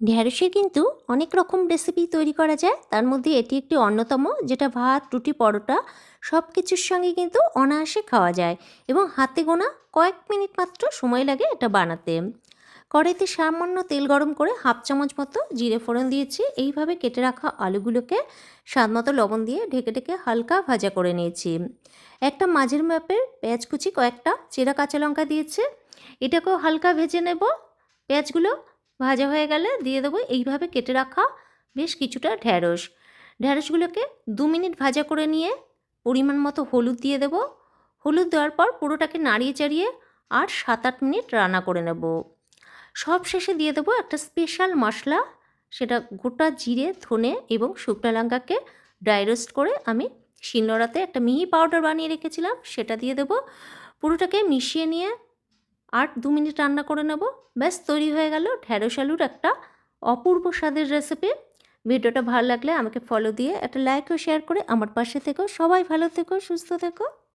ঢ্যাঁড়সের কিন্তু অনেক রকম রেসিপি তৈরি করা যায়, তার মধ্যে এটি একটি অন্যতম, যেটা ভাত, রুটি, পরোটা সব কিছুর সঙ্গে কিন্তু অনায়াসে খাওয়া যায় এবং হাতে গোনা কয়েক মিনিট মাত্র সময় লাগে এটা বানাতে। কড়াইতে সামান্য তেল গরম করে হাফ চামচ মতো জিরে ফোড়ন দিয়েছি। এইভাবে কেটে রাখা আলুগুলোকে স্বাদ মতো লবণ দিয়ে ঢেকে ঢেকে হালকা ভাজা করে নিয়েছি। একটা মাঝের মাপের পেঁয়াজ কুচি, কয়েকটা চেরা কাঁচা লঙ্কা দিয়েছে, এটাকেও হালকা ভেজে নেব। পেঁয়াজগুলো ভাজা হয়ে গেলে দিয়ে দেবো এইভাবে কেটে রাখা বেশ কিছুটা ঢ্যাঁড়স। ঢ্যাঁড়সগুলোকে 2 মিনিট ভাজা করে নিয়ে পরিমাণ মতো হলুদ দিয়ে দেবো। হলুদ দেওয়ার পর পুরোটাকে নাড়িয়ে চাড়িয়ে আর 7-8 মিনিট রান্না করে নেব। সব শেষে দিয়ে দেবো একটা স্পেশাল মশলা, সেটা গোটা জিরে, ধনে এবং শুকনো লঙ্কাকে ড্রাই রোস্ট করে আমি শিলনোড়াতে একটা মিহি পাউডার বানিয়ে রেখেছিলাম, সেটা দিয়ে দেবো। পুরোটাকে মিশিয়ে নিয়ে আর 2 মিনিট রান্না করে নেব। ব্যাস তৈরি হয়ে গেল ঢ্যাঁড়স আলুর একটা অপূর্ব স্বাদের রেসিপি। ভিডিওটা ভালো লাগলে আমাকে ফলো দিয়ে একটা লাইক ও শেয়ার করে আমার পাশে থেকো। সবাই ভালো থেকো, সুস্থ থেকো।